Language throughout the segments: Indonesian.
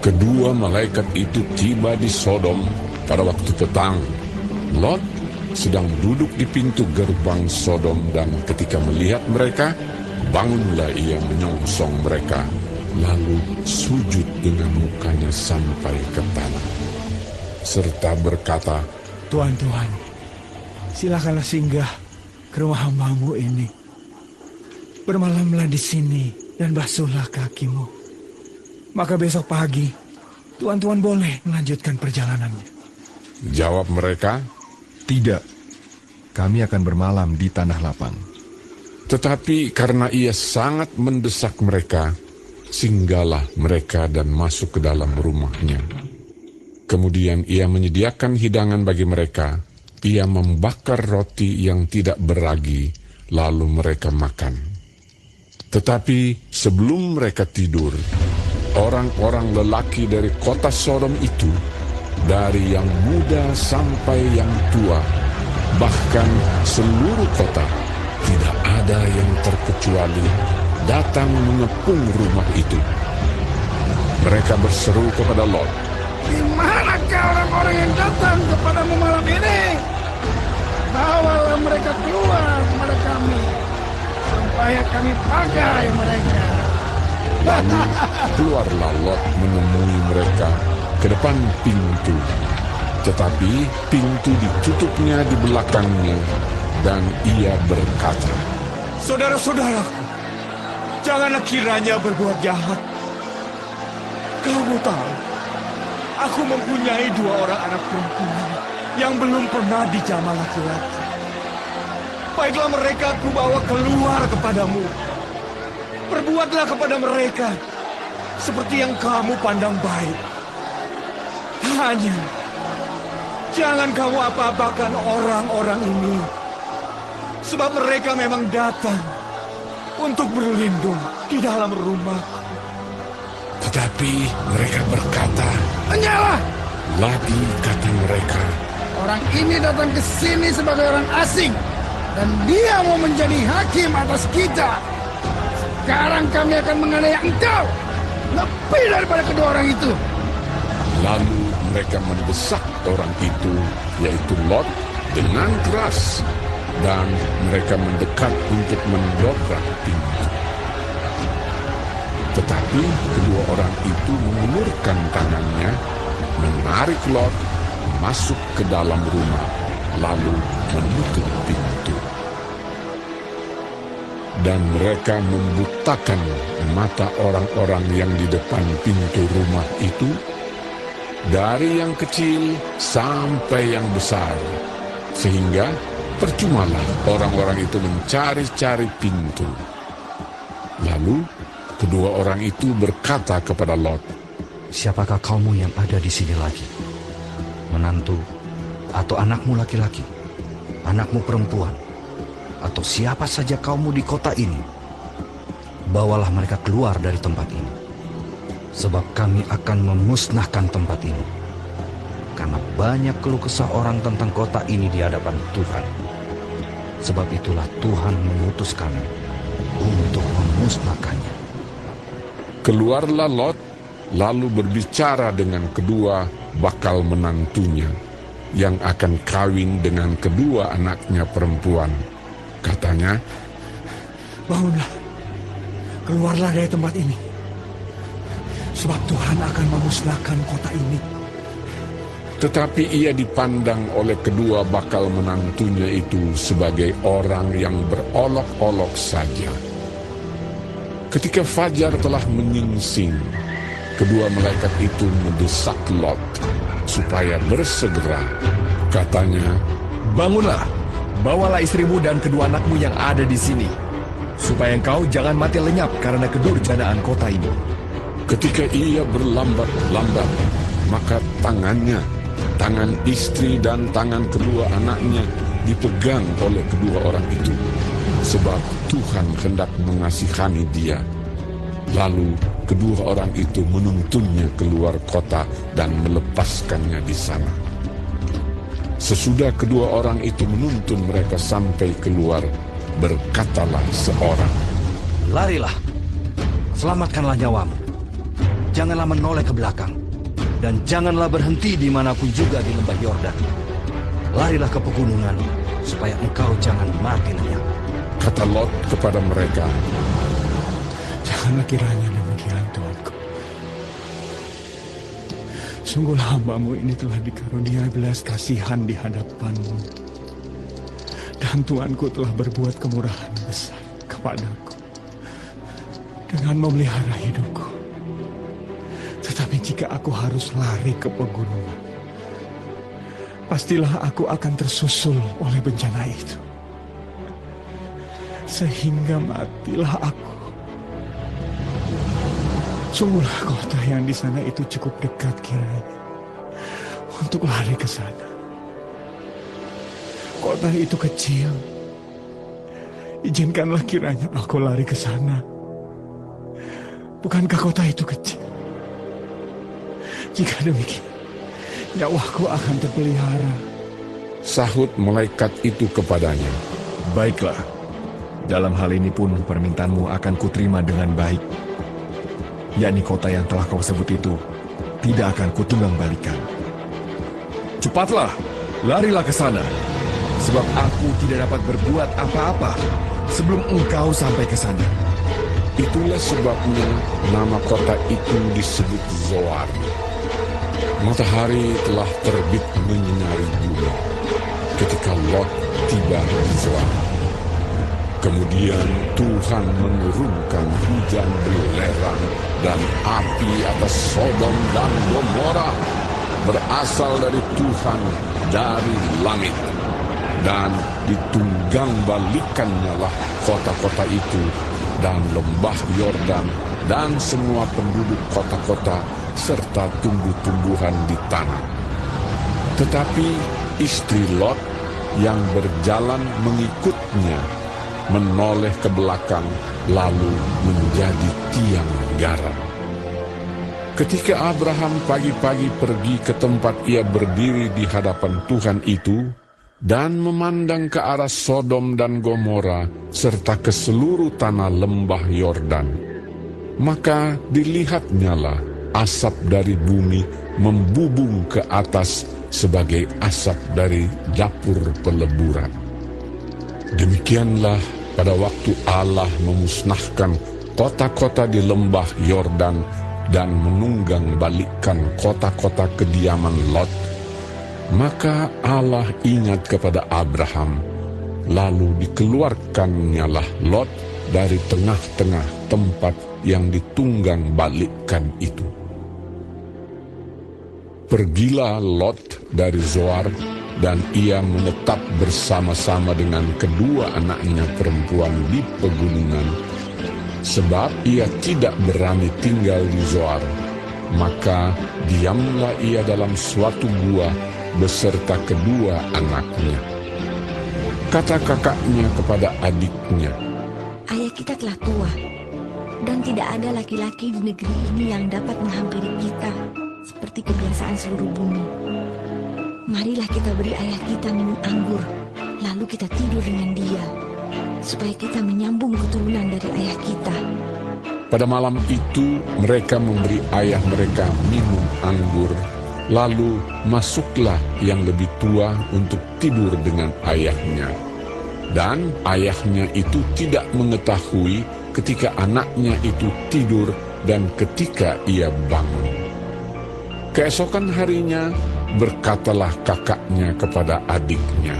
Kedua malaikat itu tiba di Sodom pada waktu petang. Lot sedang duduk di pintu gerbang Sodom, dan ketika melihat mereka, bangunlah ia menyongsong mereka, lalu sujud dengan mukanya sampai ke tanah, serta berkata, Tuhan, silakanlah singgah ke rumah hamba-Mu ini. Bermalamlah di sini dan basuhlah kakimu. Maka besok pagi, Tuhan boleh melanjutkan perjalanannya. Jawab mereka, Tidak, kami akan bermalam di tanah lapang. tetapi karena ia sangat mendesak mereka, singgahlah mereka dan masuk ke dalam rumahnya. Kemudian ia menyediakan hidangan bagi mereka. Ia membakar roti yang tidak beragi, lalu mereka makan. Tetapi sebelum mereka tidur, orang-orang lelaki dari kota Sodom itu, dari yang muda sampai yang tua, bahkan seluruh kota, tidak ada yang terkecuali, datang mengepung rumah itu. Mereka berseru kepada Lot, Di manakah orang-orang yang datang kepadamu malam ini? Bawalah mereka keluar kepada kami, supaya kami pakai mereka. lalu keluarlah Lot menemui mereka ke depan pintu. Tetapi pintu ditutupnya di belakangnya, dan ia berkata, Saudara-saudaraku, janganlah kiranya berbuat jahat. Kamu tahu, aku mempunyai 2 orang anak perempuan yang belum pernah dijamah laki-laki. Baiklah mereka aku bawa keluar kepadamu. Perbuatlah kepada mereka seperti yang kamu pandang baik. Hanya jangan kamu apa-apakan orang-orang ini, sebab mereka memang datang untuk berlindung di dalam rumah. tetapi mereka berkata, Hanyalah, lagi kata mereka, orang ini datang ke sini sebagai orang asing, dan dia mau menjadi hakim atas kita. Sekarang kami akan menganiaya engkau lebih daripada kedua orang itu. lalu mereka mendesak orang itu, yaitu Lot, dengan keras, dan mereka mendekat untuk mendobrak pintu. Tetapi kedua orang itu mengulurkan tangannya, menarik Lot masuk ke dalam rumah, lalu menutup pintu. Dan mereka membutakan mata orang-orang yang di depan pintu rumah itu, dari yang kecil sampai yang besar, sehingga percumalah orang-orang itu mencari-cari pintu. Lalu kedua orang itu berkata kepada Lot, Siapakah kamu yang ada di sini lagi? Menantu atau anakmu laki-laki? Anakmu perempuan? Atau siapa saja kamu di kota ini? Bawalah mereka keluar dari tempat ini, sebab kami akan memusnahkan tempat ini. Karena banyak keluh kesah orang tentang kota ini di hadapan Tuhan. Sebab itulah Tuhan mengutus kami untuk memusnahkannya. keluarlah Lot, lalu berbicara dengan kedua bakal menantunya, yang akan kawin dengan kedua anaknya perempuan. Katanya, Bangunlah, keluarlah dari tempat ini, sebab Tuhan akan memusnahkan kota ini. tetapi ia dipandang oleh kedua bakal menantunya itu sebagai orang yang berolok-olok saja. Ketika fajar telah menyingsing, kedua malaikat itu mendesak Lot supaya bersegera. Katanya, Bangunlah, bawalah istrimu dan kedua anakmu yang ada di sini, supaya engkau jangan mati lenyap karena kedurjanaan kota ini. ketika ia berlambat-lambat, maka tangannya, tangan istri dan tangan kedua anaknya dipegang oleh kedua orang itu, sebab Tuhan hendak mengasihani dia. Lalu kedua orang itu menuntunnya keluar kota dan melepaskannya di sana. Sesudah kedua orang itu menuntun mereka sampai keluar, berkatalah seorang, Larilah, selamatkanlah nyawamu. janganlah menoleh ke belakang. Dan janganlah berhenti dimanapun juga di lembah Yordan. Larilah ke pegunungan, supaya engkau jangan mati lenyap. Kata Lot kepada mereka, Janganlah kiranya demikian, Tuanku. Sungguhlah hamba-Mu ini telah dikaruniai belas kasihan di hadapan-Mu. Dan Tuanku telah berbuat kemurahan besar kepadaku dengan memelihara hidupku. Tetapi jika aku harus lari ke pegunungan, pastilah aku akan tersusul oleh bencana itu. Sehingga matilah aku. Sungguhlah kota yang di sana itu cukup dekat kiranya untuk lari ke sana. Kota itu kecil. Izinkanlah kiranya aku lari ke sana. Bukankah kota itu kecil? Jika demikian, nyawaku akan terpelihara. sahut malaikat itu kepadanya, Baiklah, dalam hal ini pun permintaanmu akan kuterima dengan baik. Yakni kota yang telah kau sebut itu tidak akan kutunggang balikan. Cepatlah, larilah ke sana, sebab aku tidak dapat berbuat apa-apa sebelum engkau sampai ke sana. Itulah sebabnya nama kota itu disebut Zoar. Matahari telah terbit menyinari bumi ketika Lot tiba di Zoar. Kemudian Tuhan menurunkan hujan belerang dan api atas Sodom dan Gomora, berasal dari Tuhan dari langit. Dan ditunggang balikannya lah kota-kota itu dan lembah Yordan dan semua penduduk kota-kota serta tumbuh-tumbuhan di tanah. Tetapi istri Lot yang berjalan mengikutnya menoleh ke belakang lalu menjadi tiang garam. Ketika Abraham pagi-pagi pergi ke tempat ia berdiri di hadapan Tuhan itu dan memandang ke arah Sodom dan Gomora serta ke seluruh tanah lembah Yordan, maka dilihatnyalah asap dari bumi membubung ke atas sebagai asap dari dapur peleburan. Demikianlah pada waktu Allah memusnahkan kota-kota di lembah Yordan dan menunggang balikkan kota-kota kediaman Lot, maka Allah ingat kepada Abraham, lalu dikeluarkannyalah Lot dari tengah-tengah tempat yang ditunggang balikkan itu. Pergilah Lot dari Zoar, dan ia menetap bersama-sama dengan kedua anaknya perempuan di pegunungan, sebab ia tidak berani tinggal di Zoar. Maka diamlah ia dalam suatu gua beserta kedua anaknya. Kata kakaknya kepada adiknya, Ayah kita telah tua, dan tidak ada laki-laki di negeri ini yang dapat menghampiri kita seperti kebiasaan seluruh bumi. Marilah kita beri ayah kita minum anggur, lalu kita tidur dengan dia, supaya kita menyambung keturunan dari ayah kita. pada malam itu mereka memberi ayah mereka minum anggur, lalu masuklah yang lebih tua untuk tidur dengan ayahnya. Dan ayahnya itu tidak mengetahui ketika anaknya itu tidur dan ketika ia bangun. Keesokan harinya berkatalah kakaknya kepada adiknya,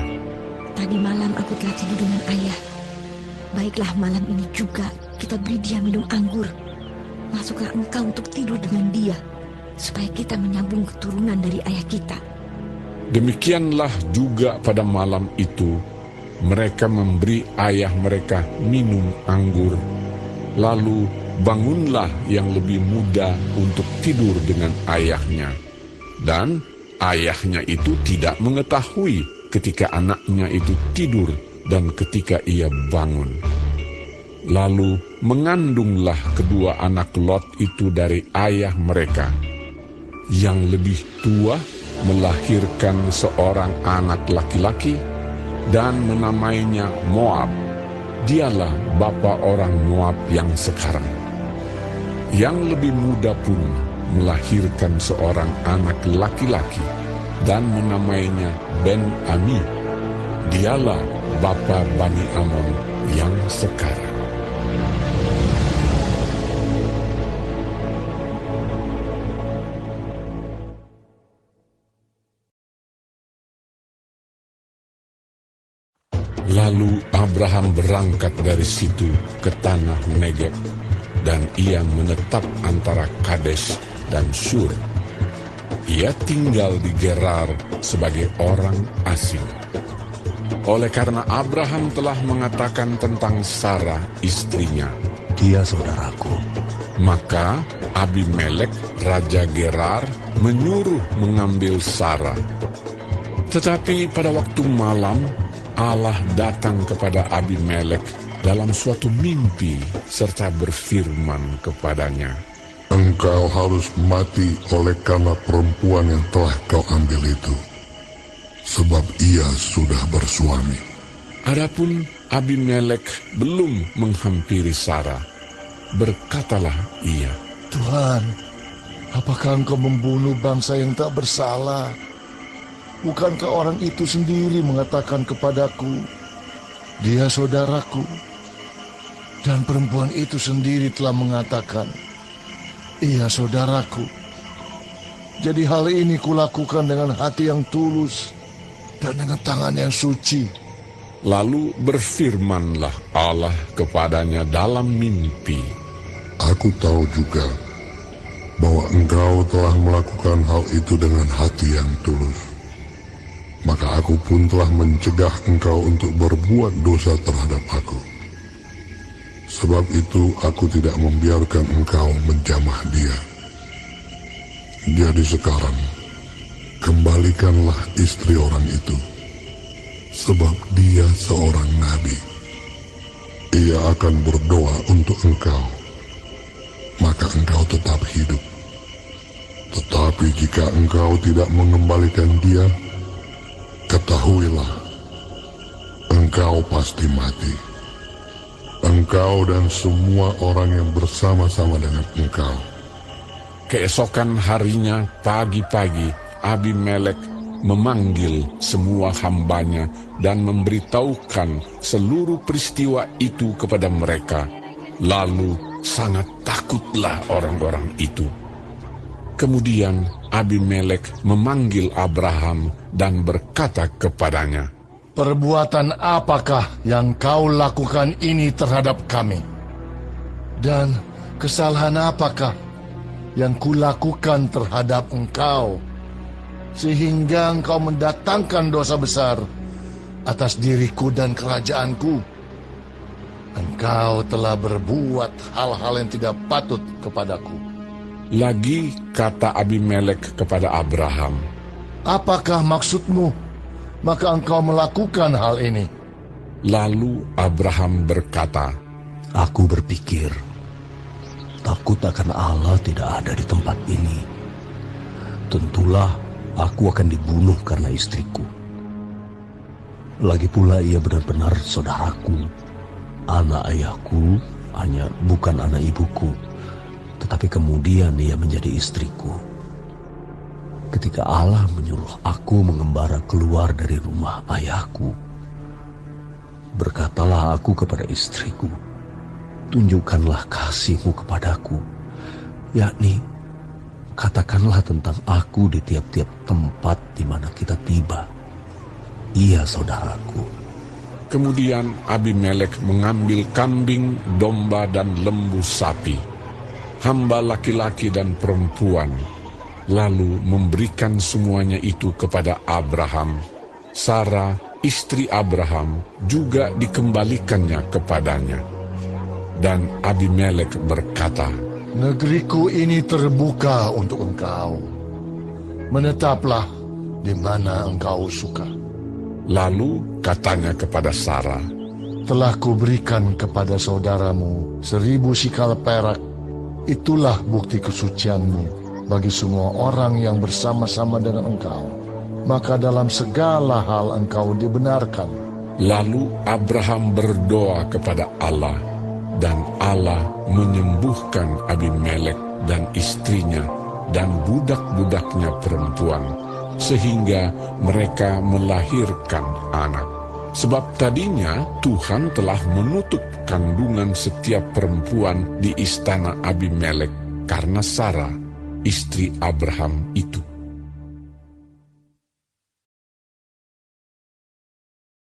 Tadi malam aku telah tidur dengan ayah. Baiklah malam ini juga kita beri dia minum anggur. Masuklah engkau untuk tidur dengan dia, supaya kita menyambung keturunan dari ayah kita. demikianlah juga pada malam itu mereka memberi ayah mereka minum anggur. Lalu bangunlah yang lebih muda untuk tidur dengan ayahnya. Dan ayahnya itu tidak mengetahui ketika anaknya itu tidur dan ketika ia bangun. Lalu mengandunglah kedua anak Lot itu dari ayah mereka. Yang lebih tua melahirkan seorang anak laki-laki dan menamainya Moab. Dialah bapa orang Moab yang sekarang. Yang lebih muda pun melahirkan seorang anak laki-laki dan menamainya Ben-Ami. Dialah bapa Bani Amon yang sekarang. Lalu Abraham berangkat dari situ ke tanah Negeb, dan ia menetap antara Kades dan Sur. Ia tinggal di Gerar sebagai orang asing. Oleh karena Abraham telah mengatakan tentang Sarah istrinya, Dia saudaraku. maka Abimelek raja Gerar menyuruh mengambil Sarah. Tetapi pada waktu malam Allah datang kepada Abimelek dalam suatu mimpi serta berfirman kepadanya, Engkau harus mati oleh karena perempuan yang telah kau ambil itu, sebab ia sudah bersuami. Adapun Abimelek belum menghampiri Sarah. Berkatalah ia, Tuhan, apakah engkau membunuh bangsa yang tak bersalah? Bukankah orang itu sendiri mengatakan kepadaku, dia saudaraku? Dan perempuan itu sendiri telah mengatakan, ia saudaraku. Jadi hal ini kulakukan dengan hati yang tulus dan dengan tangan yang suci. Lalu berfirmanlah Allah kepadanya dalam mimpi, Aku tahu juga bahwa engkau telah melakukan hal itu dengan hati yang tulus. Maka aku pun telah mencegah engkau untuk berbuat dosa terhadap aku. Sebab itu aku tidak membiarkan engkau menjamah dia. Jadi sekarang, kembalikanlah istri orang itu, sebab dia seorang nabi. Ia akan berdoa untuk engkau, maka engkau tetap hidup. Tetapi jika engkau tidak mengembalikan dia, ketahuilah, engkau pasti mati. Engkau dan semua orang yang bersama-sama dengan engkau. Keesokan harinya pagi-pagi Abimelek memanggil semua hambanya dan memberitahukan seluruh peristiwa itu kepada mereka. Lalu sangat takutlah orang-orang itu. Kemudian Abimelek memanggil Abraham dan berkata kepadanya, Perbuatan apakah yang kau lakukan ini terhadap kami? Dan kesalahan apakah yang kulakukan terhadap engkau, sehingga engkau mendatangkan dosa besar atas diriku dan kerajaanku? Engkau telah berbuat hal-hal yang tidak patut kepadaku. Lagi kata Abimelek kepada Abraham, Apakah maksudmu? Maka engkau melakukan hal ini. Lalu Abraham berkata, Aku berpikir, takut akan Allah tidak ada di tempat ini. Tentulah aku akan dibunuh karena istriku. Lagi pula ia benar-benar saudaraku. Anak ayahku hanya bukan anak ibuku, tetapi kemudian ia menjadi istriku. Ketika Allah menyuruh aku mengembara keluar dari rumah ayahku, berkatalah aku kepada istriku, tunjukkanlah kasihmu kepadaku, yakni katakanlah tentang aku di tiap-tiap tempat di mana kita tiba. Ia saudaraku. Kemudian Abimelek mengambil kambing, domba, dan lembu sapi, hamba laki-laki dan perempuan, lalu memberikan semuanya itu kepada Abraham. Sarah, istri Abraham, juga dikembalikannya kepadanya. Dan Abimelek berkata, Negeriku ini terbuka untuk engkau. Menetaplah di mana engkau suka. Lalu katanya kepada Sarah, Telah kuberikan kepada saudaramu 1000 sikal perak. Itulah bukti kesucianmu bagi semua orang yang bersama-sama dengan engkau. Maka dalam segala hal engkau dibenarkan. Lalu Abraham berdoa kepada Allah, dan Allah menyembuhkan Abimelek dan istrinya dan budak-budaknya perempuan, sehingga mereka melahirkan anak. Sebab tadinya Tuhan telah menutup kandungan setiap perempuan di istana Abimelek karena Sarah, istri Abraham itu.